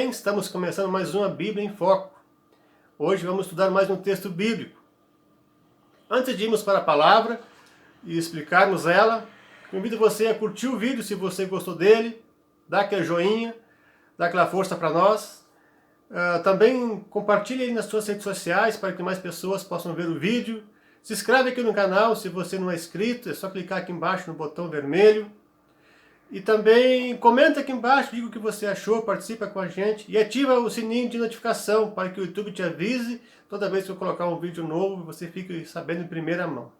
bem? Estamos começando mais uma Bíblia em Foco. Hoje vamos estudar mais um texto bíblico. Antes de irmos para a palavra e explicarmos ela, convido você a curtir o vídeo se você gostou dele, dá aquele joinha, dá aquela força para nós. Também compartilhe ele nas suas redes sociais para que mais pessoas possam ver o vídeo. Se inscreve aqui no canal se você não é inscrito, é só clicar aqui embaixo no botão vermelho. E também comenta aqui embaixo, diga o que você achou, participa com a gente e ativa o sininho de notificação para que o YouTube te avise toda vez que eu colocar um vídeo novo, você fique sabendo em primeira mão.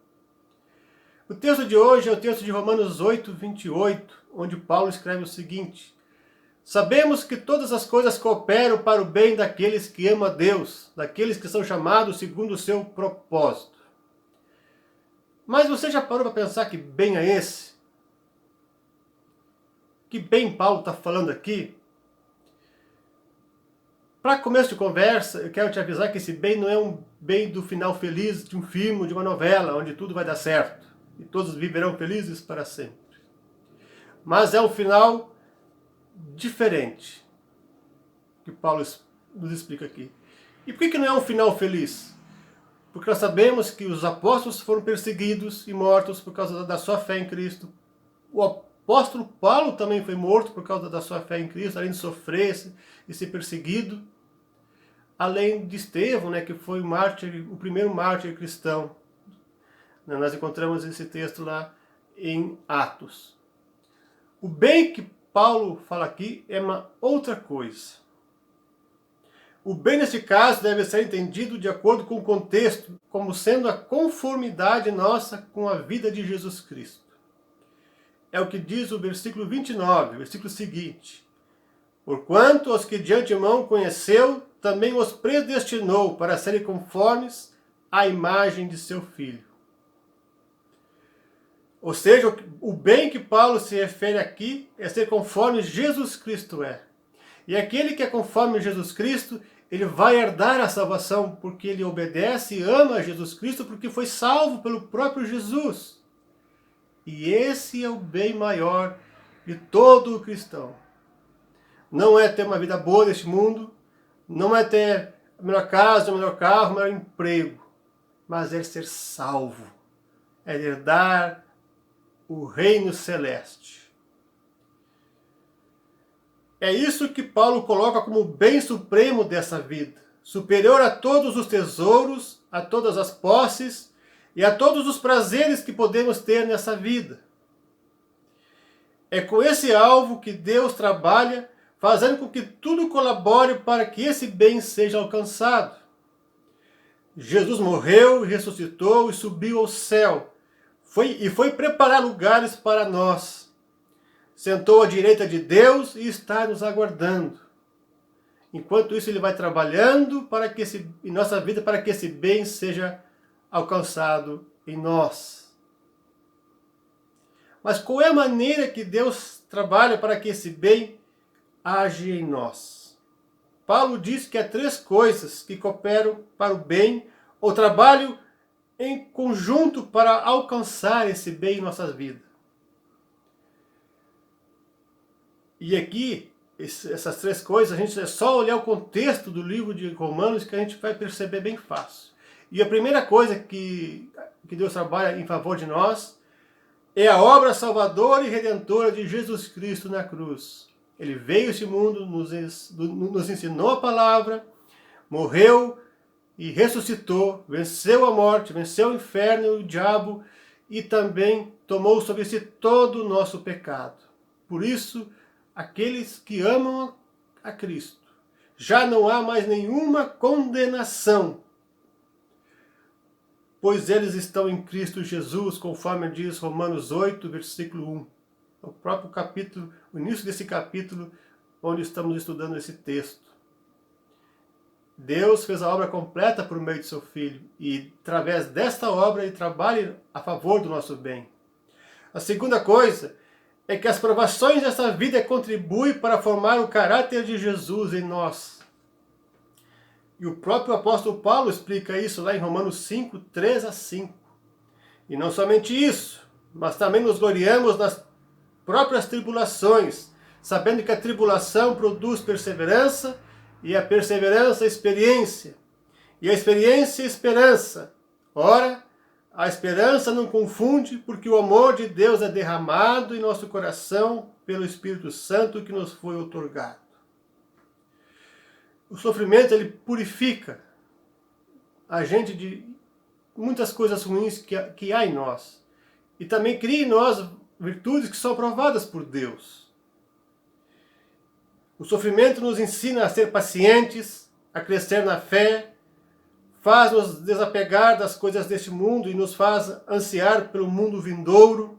O texto de hoje é o texto de Romanos 8, 28, onde Paulo escreve o seguinte: sabemos que todas as coisas cooperam para o bem daqueles que amam a Deus, daqueles que são chamados segundo o seu propósito. Mas você já parou para pensar que bem é esse? Que bem Paulo está falando aqui? Para começo de conversa, eu quero te avisar que esse bem não é um bem do final feliz de um filme, de uma novela, onde tudo vai dar certo e todos viverão felizes para sempre. Mas é um final diferente, que Paulo nos explica aqui. E por que não é um final feliz? Porque nós sabemos que os apóstolos foram perseguidos e mortos por causa da sua fé em Cristo. O apóstolo Paulo também foi morto por causa da sua fé em Cristo, além de sofrer e ser perseguido. Além de Estevão, que foi o primeiro mártir cristão. Nós encontramos esse texto lá em Atos. O bem que Paulo fala aqui é uma outra coisa. O bem nesse caso deve ser entendido de acordo com o contexto, como sendo a conformidade nossa com a vida de Jesus Cristo. É o que diz o versículo 29, o versículo seguinte: porquanto os que de antemão conheceu, também os predestinou para serem conformes à imagem de seu Filho. Ou seja, o bem que Paulo se refere aqui é ser conforme Jesus Cristo é. E aquele que é conforme Jesus Cristo, ele vai herdar a salvação, porque ele obedece e ama a Jesus Cristo, porque foi salvo pelo próprio Jesus. E esse é o bem maior de todo o cristão. Não é ter uma vida boa neste mundo, não é ter a melhor casa, o melhor carro, o melhor emprego, mas é ser salvo, é herdar o reino celeste. É isso que Paulo coloca como o bem supremo dessa vida, superior a todos os tesouros, a todas as posses e a todos os prazeres que podemos ter nessa vida. É com esse alvo que Deus trabalha, fazendo com que tudo colabore para que esse bem seja alcançado. Jesus morreu, ressuscitou e subiu ao céu. Foi preparar lugares para nós. Sentou à direita de Deus e está nos aguardando. Enquanto isso, ele vai trabalhando em nossa vida para que esse bem seja alcançado em nós. Mas qual é a maneira que Deus trabalha para que esse bem age em nós? Paulo diz que há três coisas que cooperam para o bem ou trabalham em conjunto para alcançar esse bem em nossas vidas. E aqui, essas três coisas, a gente é só olhar o contexto do livro de Romanos que a gente vai perceber bem fácil. E a primeira coisa que Deus trabalha em favor de nós é a obra salvadora e redentora de Jesus Cristo na cruz. Ele veio a este mundo, nos ensinou a palavra, morreu e ressuscitou, venceu a morte, venceu o inferno e o diabo e também tomou sobre si todo o nosso pecado. Por isso, aqueles que amam a Cristo, já não há mais nenhuma condenação, pois eles estão em Cristo Jesus, conforme diz Romanos 8, versículo 1. O próprio capítulo, o início desse capítulo, onde estamos estudando esse texto. Deus fez a obra completa por meio de seu Filho, e através desta obra ele trabalha a favor do nosso bem. A segunda coisa é que as provações dessa vida contribuem para formar o caráter de Jesus em nós. E o próprio apóstolo Paulo explica isso lá em Romanos 5, 3 a 5. E não somente isso, mas também nos gloriamos nas próprias tribulações, sabendo que a tribulação produz perseverança, e a perseverança, experiência, e a experiência, esperança. Ora, a esperança não confunde, porque o amor de Deus é derramado em nosso coração pelo Espírito Santo que nos foi outorgado. O sofrimento, ele purifica a gente de muitas coisas ruins que há em nós. E também cria em nós virtudes que são aprovadas por Deus. O sofrimento nos ensina a ser pacientes, a crescer na fé, faz-nos desapegar das coisas deste mundo e nos faz ansiar pelo mundo vindouro.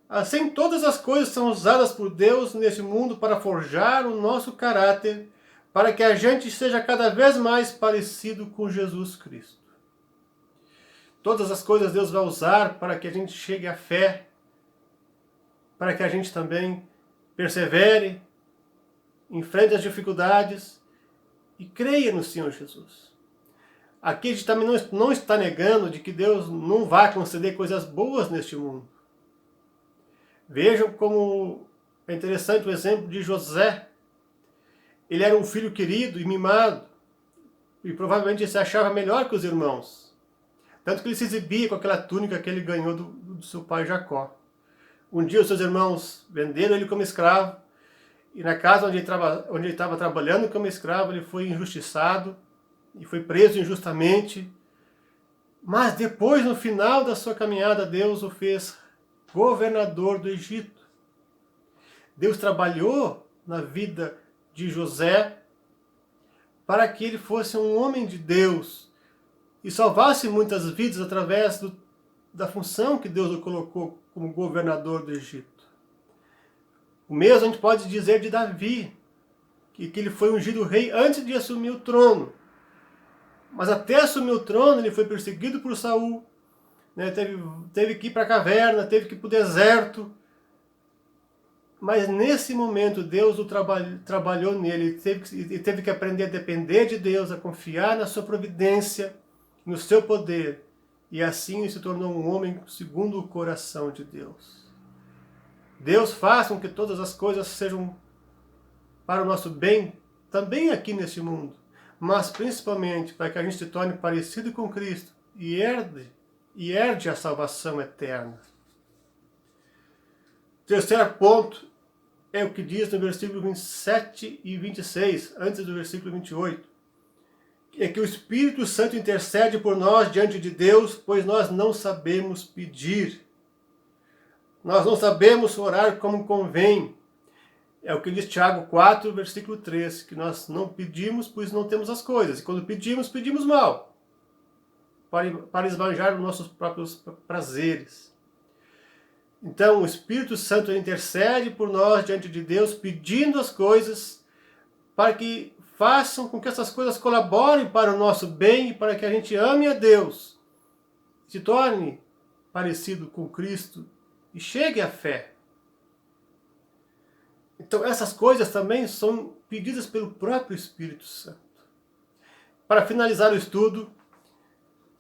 Assim, todas as coisas são usadas por Deus neste mundo para forjar o nosso caráter, para que a gente seja cada vez mais parecido com Jesus Cristo. Todas as coisas Deus vai usar para que a gente chegue à fé, para que a gente também persevere, enfrente as dificuldades e creia no Senhor Jesus. Aqui a gente também não está negando de que Deus não vai conceder coisas boas neste mundo. Vejam como é interessante o exemplo de José. Ele era um filho querido e mimado, e provavelmente ele se achava melhor que os irmãos. Tanto que ele se exibia com aquela túnica que ele ganhou do seu pai Jacó. Um dia os seus irmãos venderam ele como escravo, e na casa onde ele estava trabalhando como escravo, ele foi injustiçado, e foi preso injustamente. Mas depois, no final da sua caminhada, Deus o fez governador do Egito. Deus trabalhou na vida de José para que ele fosse um homem de Deus e salvasse muitas vidas através da função que Deus o colocou como governador do Egito. O mesmo a gente pode dizer de Davi, que ele foi ungido rei antes de assumir o trono. Mas até assumir o trono ele foi perseguido por Saul, né? Teve que ir para a caverna, teve que ir para o deserto. Mas nesse momento Deus trabalhou nele, ele teve que aprender a depender de Deus, a confiar na sua providência, no seu poder. E assim ele se tornou um homem segundo o coração de Deus. Deus faz com que todas as coisas sejam para o nosso bem, também aqui neste mundo, mas principalmente para que a gente se torne parecido com Cristo e herde a salvação eterna. Terceiro ponto é o que diz no versículo 27 e 26, antes do versículo 28. É que o Espírito Santo intercede por nós diante de Deus, pois nós não sabemos pedir. Nós não sabemos orar como convém. É o que diz Tiago 4, versículo 3, que nós não pedimos, pois não temos as coisas. E quando pedimos, pedimos mal, para esbanjar os nossos próprios prazeres. Então, o Espírito Santo intercede por nós diante de Deus, pedindo as coisas para que façam com que essas coisas colaborem para o nosso bem e para que a gente ame a Deus, se torne parecido com Cristo e chegue à fé. Então, essas coisas também são pedidas pelo próprio Espírito Santo. Para finalizar o estudo,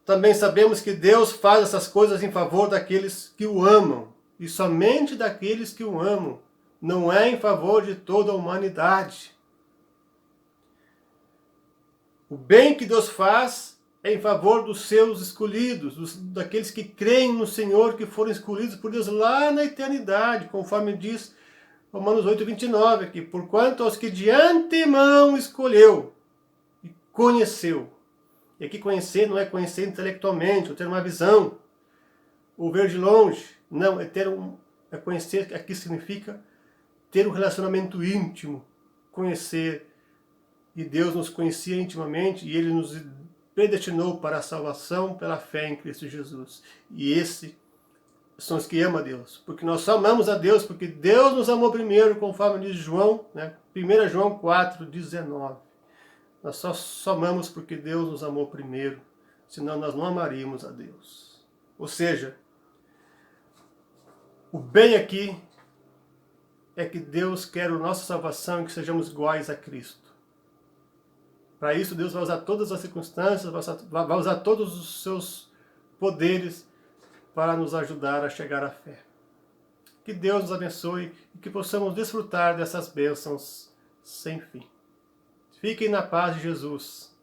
também sabemos que Deus faz essas coisas em favor daqueles que o amam. E somente daqueles que o amam, não é em favor de toda a humanidade. O bem que Deus faz é em favor dos seus escolhidos, daqueles que creem no Senhor, que foram escolhidos por Deus lá na eternidade, conforme diz Romanos 8, 29, aqui. Porquanto aos que de antemão escolheu e conheceu. E aqui conhecer não é conhecer intelectualmente, ou ter uma visão, ou ver de longe. Não, é conhecer, aqui significa ter um relacionamento íntimo, conhecer. E Deus nos conhecia intimamente e Ele nos predestinou para a salvação pela fé em Cristo Jesus. E esses são os que amam a Deus, porque nós só amamos a Deus porque Deus nos amou primeiro, conforme diz João, né? 1 João 4, 19. Nós só amamos porque Deus nos amou primeiro, senão nós não amaríamos a Deus. Ou seja, o bem aqui é que Deus quer a nossa salvação e que sejamos iguais a Cristo. Para isso Deus vai usar todas as circunstâncias, vai usar todos os seus poderes para nos ajudar a chegar à fé. Que Deus nos abençoe e que possamos desfrutar dessas bênçãos sem fim. Fiquem na paz de Jesus.